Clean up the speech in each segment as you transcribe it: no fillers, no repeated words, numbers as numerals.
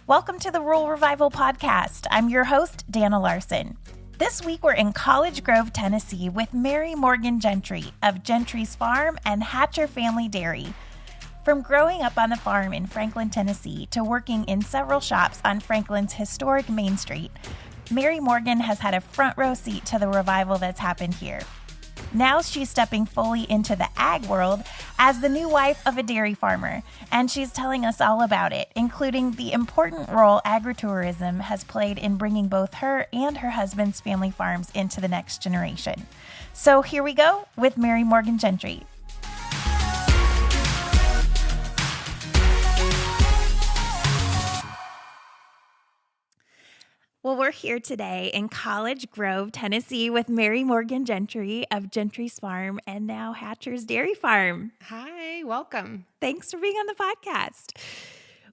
Welcome to the Rural Revival Podcast. I'm your host, Dana Larson. This week we're in College Grove, Tennessee with Mary Morgan Gentry of Gentry's Farm and Hatcher Family Dairy. From growing up on the farm in Franklin, Tennessee to working in several shops on Franklin's historic Main Street, Mary Morgan has had a front row seat to the revival that's happened here. Now she's stepping fully into the ag world as the new wife of a dairy farmer, and she's telling us all about it, including the important role agritourism has played in bringing both her and her husband's family farms into the next generation. So here we go with Mary Morgan Gentry. Well, we're here today in College Grove, Tennessee with Mary Morgan Gentry of Gentry's Farm and now Hatcher's Dairy Farm. Hi, welcome. Thanks for being on the podcast.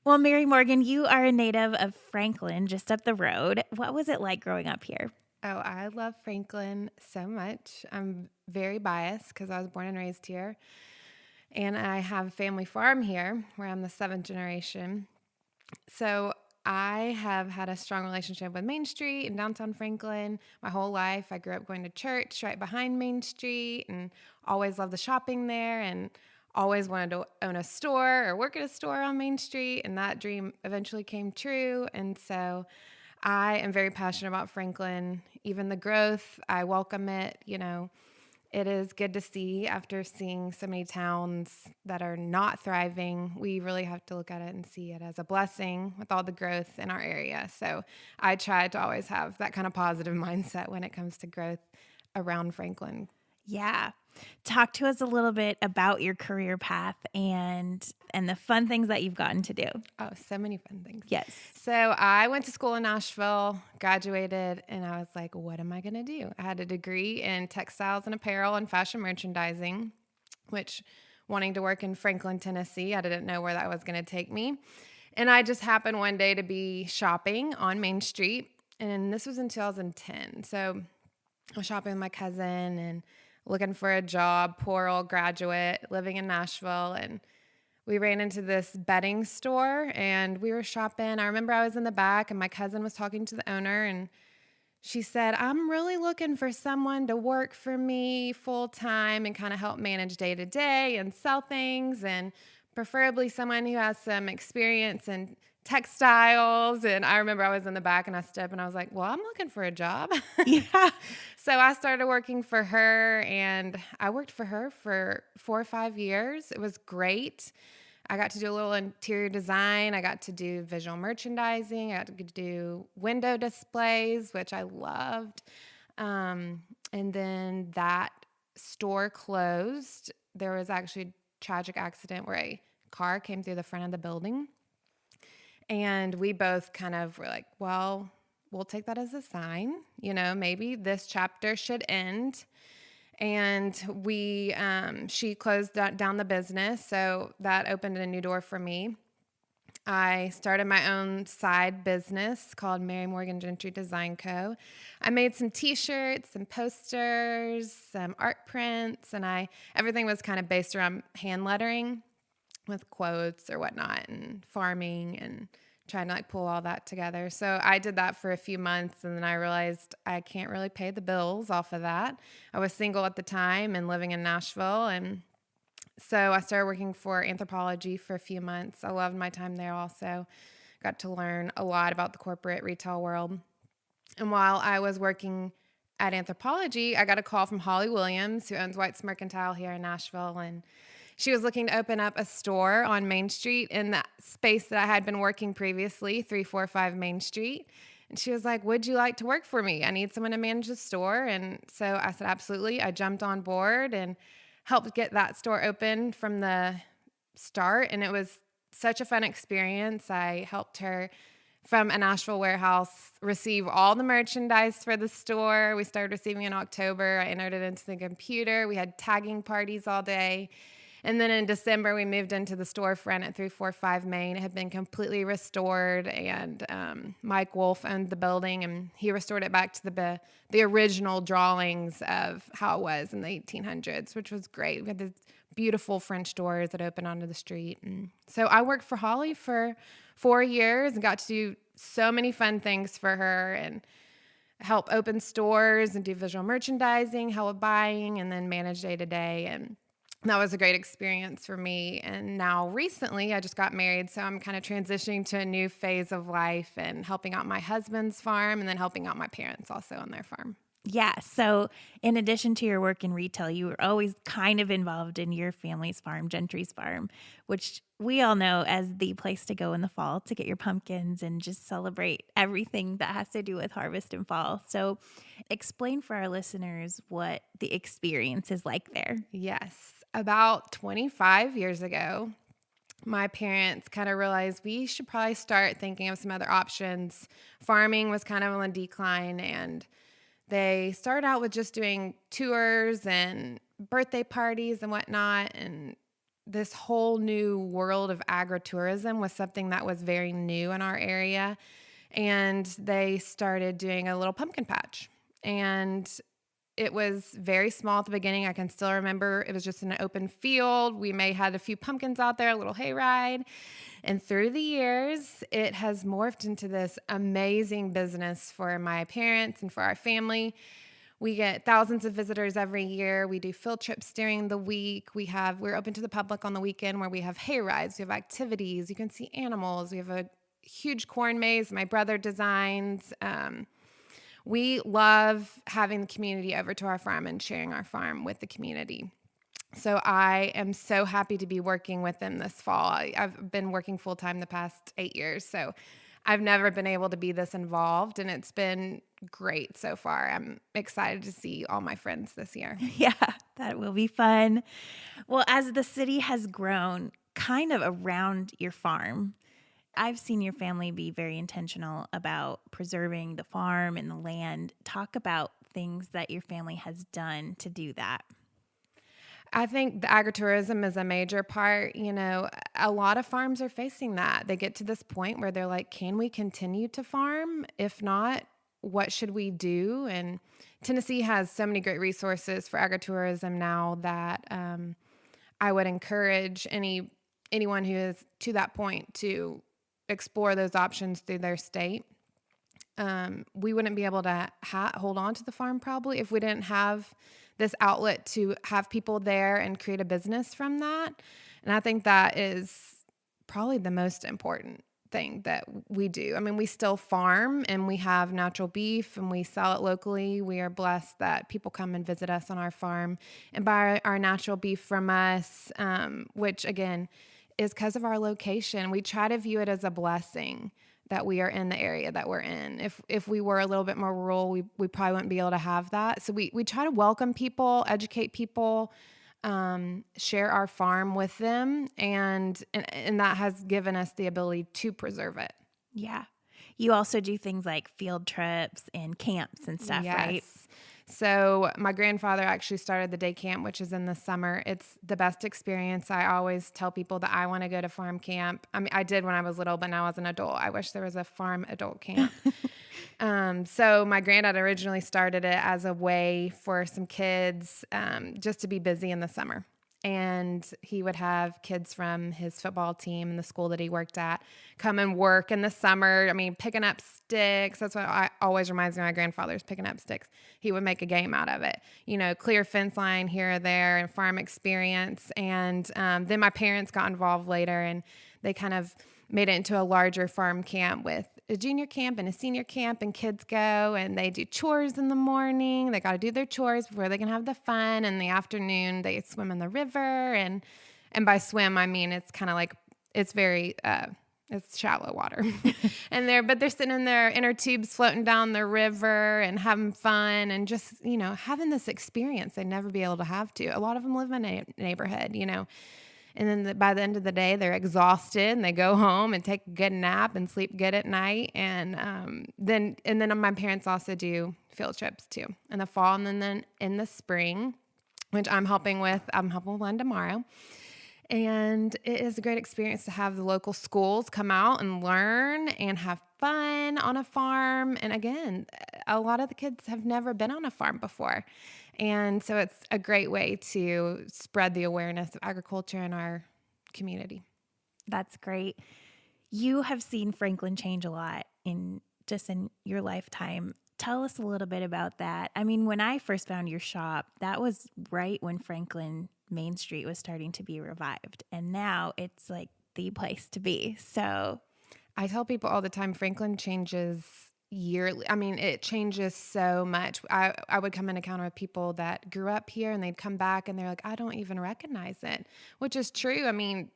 Well, Mary Morgan, you are a native of Franklin, just up the road. What was it like growing up here? Oh, I love Franklin so much. I'm very biased because I was born and raised here. And I have a family farm here where I'm the seventh generation. So I have had a strong relationship with Main Street in downtown Franklin my whole life. I grew up going to church right behind Main Street and always loved the shopping there and always wanted to own a store or work at a store on Main Street. And that dream eventually came true. And so I am very passionate about Franklin. Even the growth, I welcome it. You know, it is good to see after seeing so many towns that are not thriving. We really have to look at it and see it as a blessing with all the growth in our area. So I try to always have that kind of positive mindset when it comes to growth around Franklin. Yeah. Talk to us a little bit about your career path and the fun things that you've gotten to do. Oh, so many fun things. Yes. So I went to school in Nashville, graduated, and I was like, what am I going to do? I had a degree in textiles and apparel and fashion merchandising, which wanting to work in Franklin, Tennessee, I didn't know where that was going to take me. And I just happened one day to be shopping on Main Street, and this was in 2010. So I was shopping with my cousin and looking for a job, poor old graduate living in Nashville. And we ran into this bedding store and we were shopping. I remember I was in the back and my cousin was talking to the owner and she said, I'm really looking for someone to work for me full time and kind of help manage day to day and sell things, and preferably someone who has some experience in textiles. And I remember I was in the back and I stood up and I was like, well, I'm looking for a job. Yeah. So I started working for her and I worked for her for 4 or 5 years. It was great. I got to do a little interior design. I got to do visual merchandising. I got to do window displays, which I loved. And then that store closed. There was actually a tragic accident where a car came through the front of the building. And we both kind of were like, well, we'll take that as a sign. You know, maybe this chapter should end. And she closed down the business. So that opened a new door for me. I started my own side business called Mary Morgan Gentry Design Co. I made some t-shirts, some posters, some art prints, and everything was kind of based around hand lettering with quotes or whatnot and farming and trying to pull all that together. So I did that for a few months and then I realized I can't really pay the bills off of that. I was single at the time and living in Nashville. And so I started working for Anthropologie for a few months. I loved my time there also. Got to learn a lot about the corporate retail world. And while I was working at Anthropologie, I got a call from Holly Williams, who owns White's Mercantile here in Nashville. And she was looking to open up a store on Main Street in that space that I had been working previously, 345 Main Street. And she was like, would you like to work for me? I need someone to manage the store. And so I said, absolutely. I jumped on board and helped get that store open from the start. And it was such a fun experience. I helped her from a Nashville warehouse receive all the merchandise for the store. We started receiving in October. I entered it into the computer. We had tagging parties all day. And then in December, we moved into the storefront at 345 Main. It had been completely restored, and Mike Wolf owned the building, and he restored it back to the original drawings of how it was in the 1800s, which was great. We had these beautiful French doors that opened onto the street. And so I worked for Holly for 4 years and got to do so many fun things for her and help open stores and do visual merchandising, help with buying, and then manage day to day. And that was a great experience for me. And now recently I just got married, so I'm kind of transitioning to a new phase of life and helping out my husband's farm and then helping out my parents also on their farm. Yeah. So, in addition to your work in retail, you were always kind of involved in your family's farm, Gentry's Farm, which we all know as the place to go in the fall to get your pumpkins and just celebrate everything that has to do with harvest and fall. So, explain for our listeners what the experience is like there. Yes. About 25 years ago, my parents kind of realized we should probably start thinking of some other options. Farming was kind of on the decline, and they started out with just doing tours and birthday parties and whatnot. And this whole new world of agritourism was something that was very new in our area. And they started doing a little pumpkin patch. And it was very small at the beginning. I can still remember it was just in an open field. We may had a few pumpkins out there, a little hayride. And through the years, it has morphed into this amazing business for my parents and for our family. We get thousands of visitors every year. We do field trips during the week. We're open to the public on the weekend where we have hayrides. We have activities. You can see animals. We have a huge corn maze my brother designs. We love having the community over to our farm and sharing our farm with the community. So I am so happy to be working with them this fall. I've been working full-time the past 8 years, so I've never been able to be this involved, and it's been great so far. I'm excited to see all my friends this year. Yeah, that will be fun. Well, as the city has grown kind of around your farm, I've seen your family be very intentional about preserving the farm and the land. Talk about things that your family has done to do that. I think the agritourism is a major part. A lot of farms are facing that. They get to this point where they're like, can we continue to farm? If not, what should we do? And Tennessee has so many great resources for agritourism now that I would encourage anyone who is to that point to explore those options through their state. We wouldn't be able to hold on to the farm probably if we didn't have this outlet to have people there and create a business from that. And I think that is probably the most important thing that we do. I mean, we still farm and we have natural beef and we sell it locally. We are blessed that people come and visit us on our farm and buy our natural beef from us, which again is because of our location. We try to view it as a blessing that we are in the area that we're in. If we were a little bit more rural, we probably wouldn't be able to have that. So we try to welcome people, educate people, share our farm with them, and that has given us the ability to preserve it. Yeah. You also do things like field trips and camps and stuff, Yes. right? So my grandfather actually started the day camp, which is in the summer. It's the best experience. I always tell people that I want to go to farm camp. I mean, I did when I was little, but now as an adult, I wish there was a farm adult camp. So my granddad originally started it as a way for some kids just to be busy in the summer. And he would have kids from his football team and the school that he worked at come and work in the summer. I mean, picking up sticks. That's what always reminds me of my grandfather's picking up sticks. He would make a game out of it. Clear fence line here or there and farm experience. And then my parents got involved later and they kind of made it into a larger farm camp with a junior camp and a senior camp, and kids go and they do chores in the morning. They got to do their chores before they can have the fun. In the afternoon, they swim in the river. And by swim, I mean, it's kind of like, it's very, it's shallow water. But they're sitting in their inner tubes floating down the river and having fun and just, having this experience they'd never be able to have to. A lot of them live in a neighborhood, And then by the end of the day, they're exhausted and they go home and take a good nap and sleep good at night. And then my parents also do field trips too in the fall. And then in the spring, which I'm helping with one tomorrow. And it is a great experience to have the local schools come out and learn and have fun on a farm. And again, a lot of the kids have never been on a farm before. And so it's a great way to spread the awareness of agriculture in our community. That's great. You have seen Franklin change a lot in your lifetime. Tell us a little bit about that. I mean, when I first found your shop, that was right when Franklin Main Street was starting to be revived. And now it's like the place to be. So I tell people all the time, Franklin changes yearly. I mean, it changes so much. I would come in encounter with people that grew up here and they'd come back and they're like, I don't even recognize it, which is true. I mean,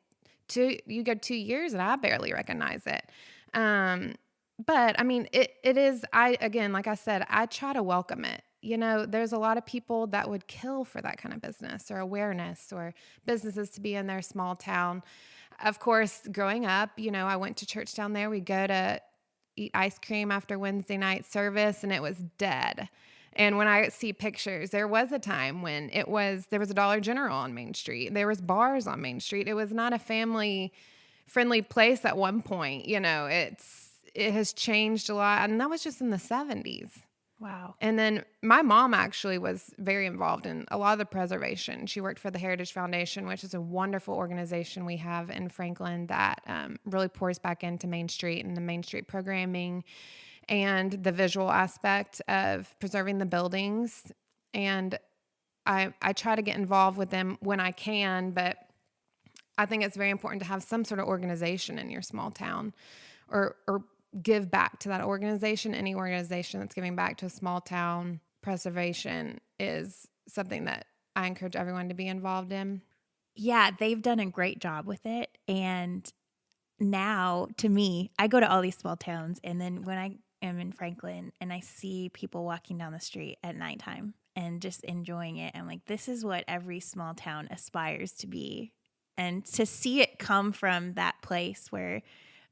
you go 2 years and I barely recognize it. But I mean, it is, again, like I said, I try to welcome it. You know, there's a lot of people that would kill for that kind of business or awareness or businesses to be in their small town. Of course, growing up, you know, I went to church down there. We'd go to eat ice cream after Wednesday night service and it was dead. And when I see pictures, there was a time when there was a Dollar General on Main Street. There was bars on Main Street. It was not a family friendly place at one point. You know, it has changed a lot. And that was just in the 70s. wow. And then my mom actually was very involved in a lot of the preservation. She worked for the Heritage Foundation, which is a wonderful organization we have in Franklin that really pours back into Main Street and the Main Street programming and the visual aspect of preserving the buildings. And I try to get involved with them when I can, but I think it's very important to have some sort of organization in your small town or give back to that organization. Any organization that's giving back to a small town preservation is something that I encourage everyone to be involved in. Yeah, they've done a great job with it. And now, to me, I go to all these small towns, and then when I am in Franklin and I see people walking down the street at nighttime and just enjoying it, I'm like, this is what every small town aspires to be. And to see it come from that place where,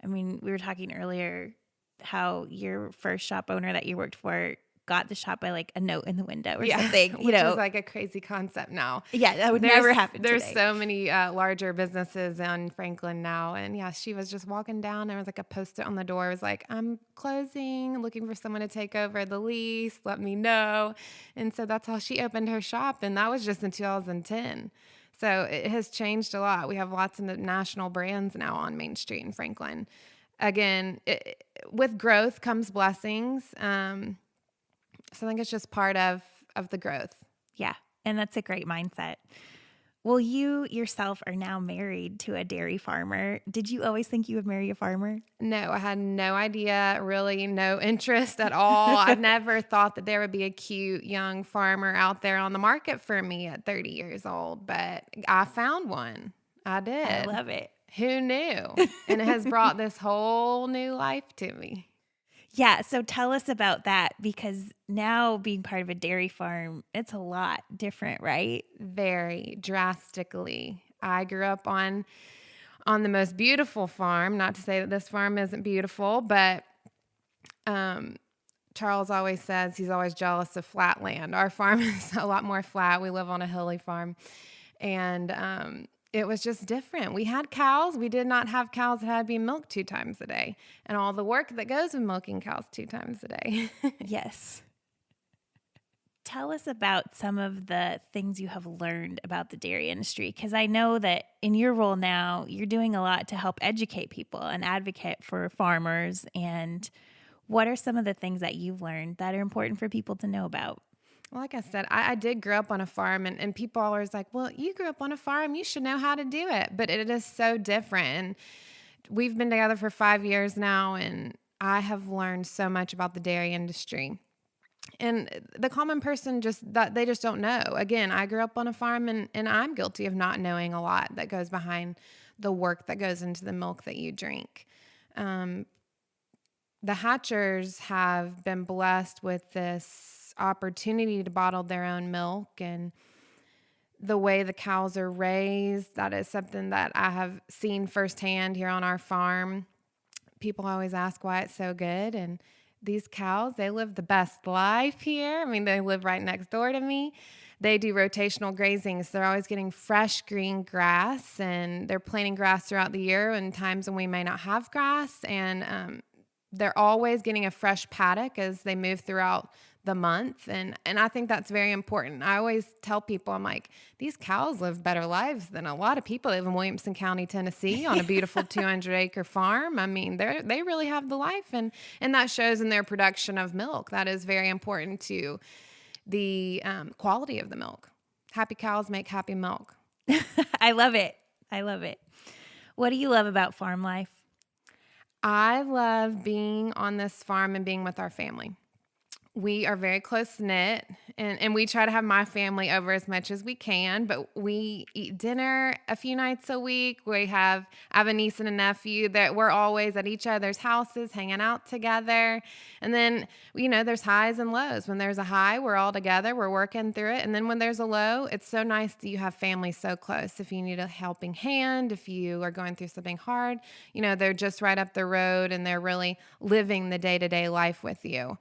I mean, we were talking earlier how your first shop owner that you worked for got the shop by like a note in the window or something, which is like a crazy concept now. Yeah, that would never happen There's today. so many larger businesses in Franklin now. And yeah, she was just walking down. There was like a post-it on the door. It was like, I'm closing, looking for someone to take over the lease. Let me know. And so that's how she opened her shop. And that was just in 2010. So it has changed a lot. We have lots of national brands now on Main Street in Franklin. Again, with growth comes blessings. So I think it's just part of the growth. Yeah, and that's a great mindset. Well, you yourself are now married to a dairy farmer. Did you always think you would marry a farmer? No, I had no idea, really no interest at all. I never thought that there would be a cute young farmer out there on the market for me at 30 years old, but I found one. I did. I love it. Who knew? And it has brought this whole new life to me. Yeah, so tell us about that, because now being part of a dairy farm, it's a lot different, right? Very drastically. I grew up on the most beautiful farm. Not to say that this farm isn't beautiful, but Charles always says he's always jealous of flat land. Our farm is a lot more flat. We live on a hilly farm. And it was just different. We had cows. We did not have cows that had to be milked 2 times a day, and all the work that goes with milking cows 2 times a day. Yes. Tell us about some of the things you have learned about the dairy industry, because I know that in your role now, you're doing a lot to help educate people and advocate for farmers. And what are some of the things that you've learned that are important for people to know about? Well, like I said, I did grow up on a farm, and people are always like, well, you grew up on a farm, you should know how to do it. But it is so different. And we've been together for 5 years now, and I have learned so much about the dairy industry. And the common person they just don't know. Again, I grew up on a farm, and I'm guilty of not knowing a lot that goes behind the work that goes into the milk that you drink. The hatchers have been blessed with this opportunity to bottle their own milk, and the way the cows are raised, that is something that I have seen firsthand here on our farm. People always ask why it's so good, and these cows, they live the best life here. I mean, they live right next door to me. They do rotational grazing, so they're always getting fresh green grass, and they're planting grass throughout the year in times when we may not have grass, and they're always getting a fresh paddock as they move throughout the month. And I think that's very important. I always tell people, I'm like, these cows live better lives than a lot of people that live in Williamson County, Tennessee on a beautiful 200-acre farm. I mean, they really have the life, and that shows in their production of milk. That is very important to the quality of the milk. Happy cows make happy milk. I love it. I love it. What do you love about farm life? I love being on this farm and being with our family. We are very close-knit, and we try to have my family over as much as we can, but we eat dinner a few nights a week. I have a niece and a nephew that we're always at each other's houses hanging out together. And then, there's highs and lows. When there's a high, we're all together, we're working through it. And then when there's a low, it's so nice that you have family so close. If you need a helping hand, if you are going through something hard, they're just right up the road, and they're really living the day-to-day life with you.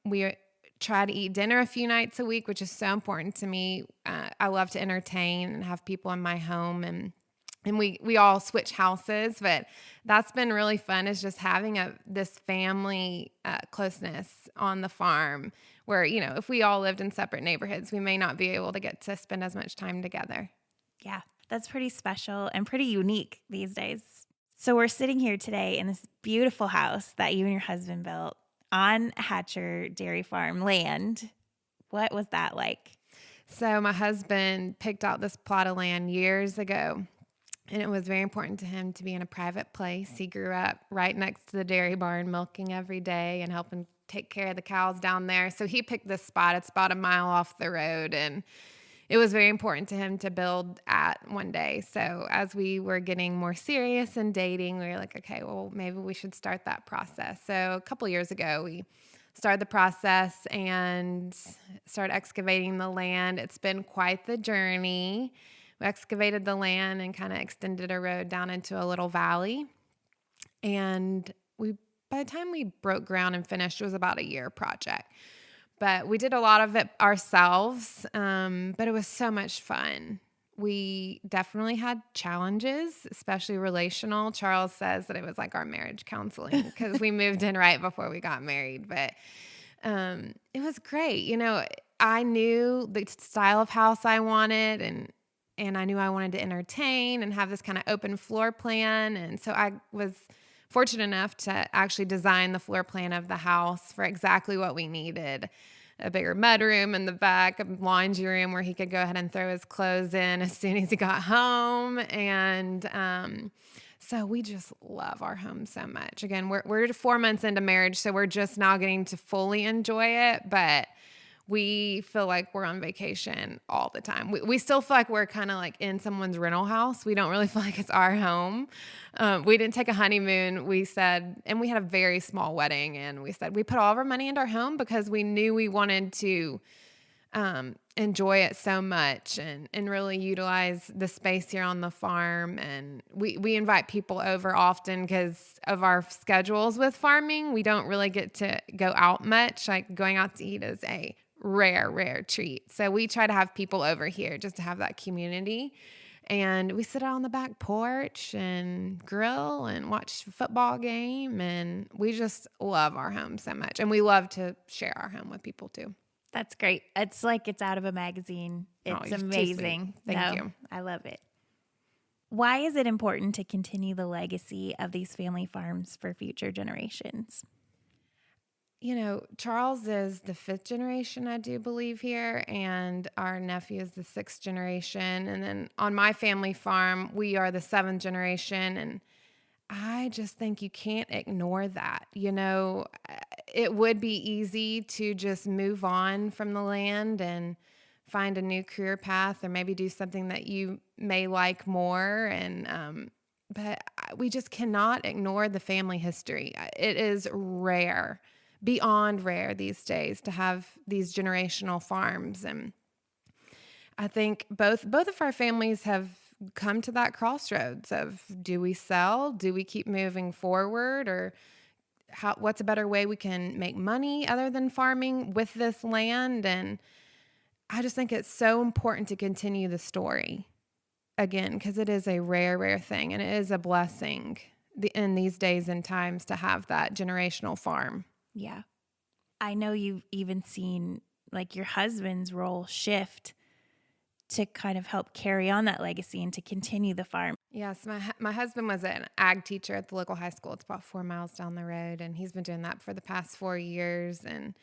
We try to eat dinner a few nights a week, which is so important to me. I love to entertain and have people in my home, and we all switch houses, but that's been really fun, is just having this family closeness on the farm where, if we all lived in separate neighborhoods, we may not be able to get to spend as much time together. Yeah, that's pretty special and pretty unique these days. So we're sitting here today in this beautiful house that you and your husband built on Hatcher Dairy Farm land. What was that like? So my husband picked out this plot of land years ago, and it was very important to him to be in a private place. He grew up right next to the dairy barn, milking every day and helping take care of the cows down there. So he picked this spot. It's about a mile off the road, and it was very important to him to build at one day. So as we were getting more serious and dating, we were like, okay, well, maybe we should start that process. So a couple years ago, we started the process and started excavating the land. It's been quite the journey. We excavated the land and kind of extended a road down into a little valley. And by the time we broke ground and finished, it was about a year project. But we did a lot of it ourselves, but it was so much fun. We definitely had challenges, especially relational. Charles says that it was like our marriage counseling because we moved in right before we got married. But it was great. I knew the style of house I wanted, and I knew I wanted to entertain and have this kind of open floor plan. And so I was fortunate enough to actually design the floor plan of the house for exactly what we needed. A bigger mudroom in the back, a laundry room where he could go ahead and throw his clothes in as soon as he got home. And so we just love our home so much. Again, we're 4 months into marriage, so we're just now getting to fully enjoy it, but we feel like we're on vacation all the time. We still feel like we're kind of like in someone's rental house. We don't really feel like it's our home. We didn't take a honeymoon. We said, and we had a very small wedding, and we said we put all of our money into our home because we knew we wanted to enjoy it so much and really utilize the space here on the farm. And we invite people over often because of our schedules with farming. We don't really get to go out much. Like going out to eat is a rare treat. So we try to have people over here just to have that community. And we sit out on the back porch and grill and watch a football game. And we just love our home so much. And we love to share our home with people too. That's great. It's like it's out of a magazine. It's amazing. Thank you. I love it. Why is it important to continue the legacy of these family farms for future generations? Charles is the 5th generation, I do believe, here, and our nephew is the 6th generation. And then on my family farm, we are the 7th generation. And I just think you can't ignore that. It would be easy to just move on from the land and find a new career path, or maybe do something that you may like more. But we just cannot ignore the family history. It is rare, beyond rare these days, to have these generational farms. And I think both of our families have come to that crossroads of, do we sell? Do we keep moving forward? Or what's a better way we can make money other than farming with this land? And I just think it's so important to continue the story, again, because it is a rare thing, and it is a blessing in these days and times to have that generational farm. Yeah. I know you've even seen like your husband's role shift to kind of help carry on that legacy and to continue the farm. Yes, my husband was an ag teacher at the local high school. It's about 4 miles down the road, and he's been doing that for the past 4 years. And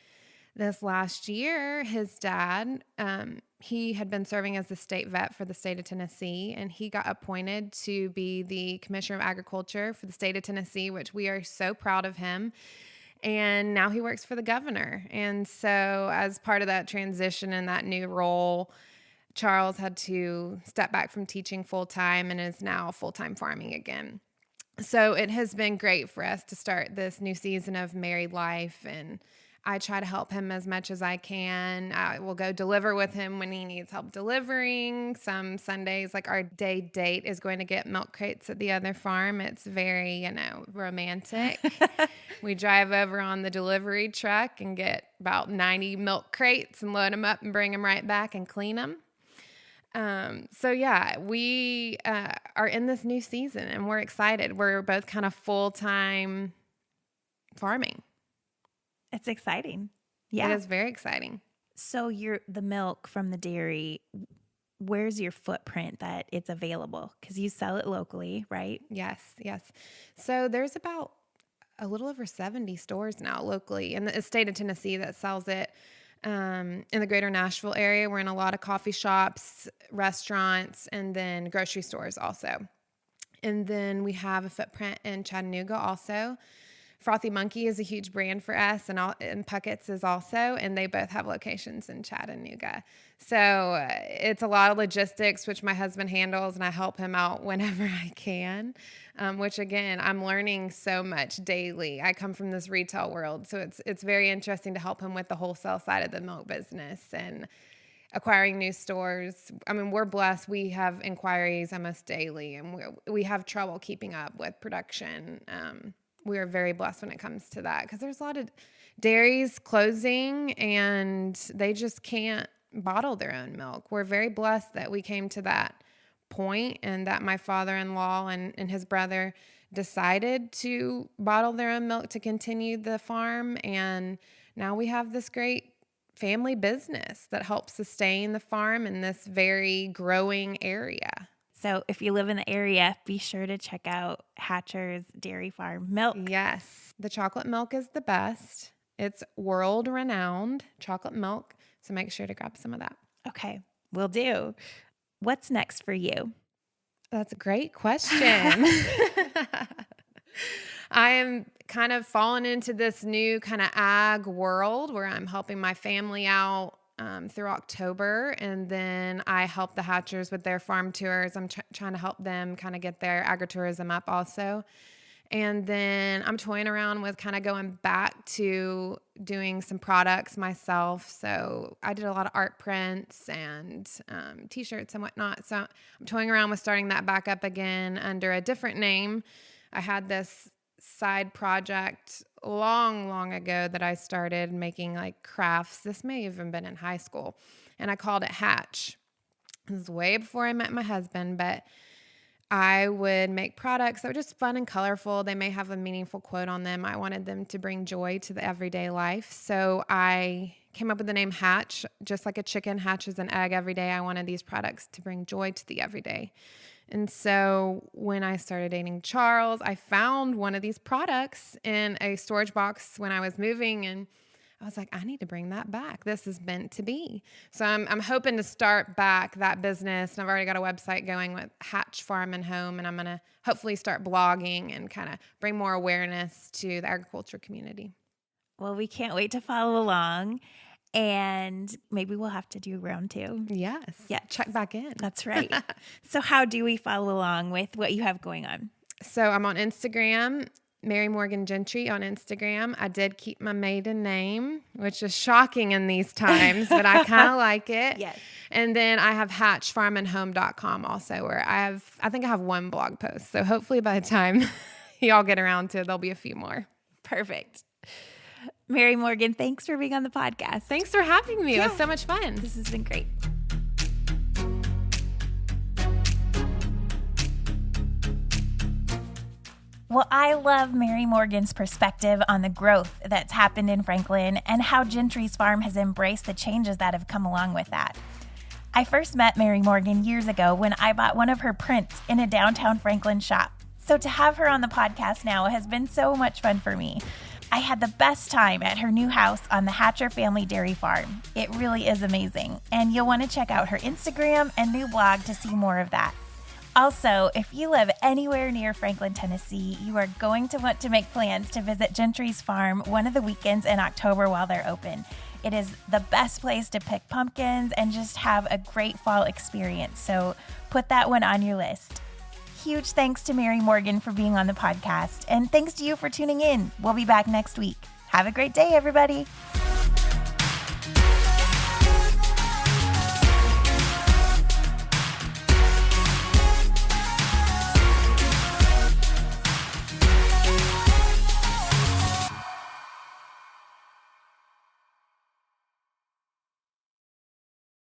this last year, his dad, he had been serving as the state vet for the state of Tennessee, and he got appointed to be the Commissioner of Agriculture for the state of Tennessee, which we are so proud of him. And now he works for the governor. And so as part of that transition and that new role, Charles had to step back from teaching full-time and is now full-time farming again. So it has been great for us to start this new season of married life, and I try to help him as much as I can. I will go deliver with him when he needs help delivering. Some Sundays, like our day date is going to get milk crates at the other farm. It's very, romantic. We drive over on the delivery truck and get about 90 milk crates and load them up and bring them right back and clean them. We are in this new season and we're excited. We're both kind of full-time farming. It's exciting. Yeah. It is very exciting. So the milk from the dairy, where's your footprint that it's available? Because you sell it locally, right? Yes. So there's about a little over 70 stores now locally in the state of Tennessee that sells it. In the greater Nashville area, we're in a lot of coffee shops, restaurants, and then grocery stores also. And then we have a footprint in Chattanooga also. Frothy Monkey is a huge brand for us, and Puckett's is also, and they both have locations in Chattanooga. So it's a lot of logistics, which my husband handles, and I help him out whenever I can, which, again, I'm learning so much daily. I come from this retail world, so it's very interesting to help him with the wholesale side of the milk business and acquiring new stores. I mean, we're blessed. We have inquiries almost daily, and we have trouble keeping up with production. We are very blessed when it comes to that because there's a lot of dairies closing and they just can't bottle their own milk. We're very blessed that we came to that point and that my father-in-law and his brother decided to bottle their own milk to continue the farm. And now we have this great family business that helps sustain the farm in this very growing area. So if you live in the area, be sure to check out Hatcher's Dairy Farm milk. Yes, the chocolate milk is the best. It's world-renowned chocolate milk, so make sure to grab some of that. Okay, will do. What's next for you? That's a great question. I am kind of falling into this new kind of ag world where I'm helping my family out through October, and then I help the Hatchers with their farm tours. I'm trying to help them kind of get their agritourism up also. And then I'm toying around with kind of going back to doing some products myself. So I did a lot of art prints and T-shirts and whatnot. So I'm toying around with starting that back up again under a different name. I had this side project long ago that I started making like crafts. This may have even been in high school. And I called it Hatch. This was way before I met my husband, but I would make products that were just fun and colorful. They may have a meaningful quote on them. I wanted them to bring joy to the everyday life. So I came up with the name Hatch. Just like a chicken hatches an egg every day, I wanted these products to bring joy to the everyday. And so when I started dating Charles, I found one of these products in a storage box when I was moving, and I was like, I need to bring that back. This is meant to be. So I'm hoping to start back that business, and I've already got a website going with Hatch Farm and Home, and I'm going to hopefully start blogging and kind of bring more awareness to the agriculture community. Well, we can't wait to follow along. And maybe we'll have to do round 2. Yes. Yeah. Check back in. That's right. So how do we follow along with what you have going on? So I'm on Instagram, Mary Morgan Gentry on Instagram. I did keep my maiden name, which is shocking in these times, but I kind of like it. Yes. And then I have hatchfarmandhome.com also, where I think I have one blog post. So hopefully by the time y'all get around to it, there'll be a few more. Perfect. Mary Morgan, thanks for being on the podcast. Thanks for having me. It was so much fun. This has been great. Well, I love Mary Morgan's perspective on the growth that's happened in Franklin and how Gentry's Farm has embraced the changes that have come along with that. I first met Mary Morgan years ago when I bought one of her prints in a downtown Franklin shop. So to have her on the podcast now has been so much fun for me. I had the best time at her new house on the Hatcher family dairy farm. It really is amazing, and you'll want to check out her Instagram and new blog to see more of that. Also, if you live anywhere near Franklin, Tennessee, you are going to want to make plans to visit Gentry's Farm one of the weekends in October while they're open. It is the best place to pick pumpkins and just have a great fall experience, so put that one on your list. Huge thanks to Mary Morgan for being on the podcast, and thanks to you for tuning in. We'll be back next week. Have a great day, everybody.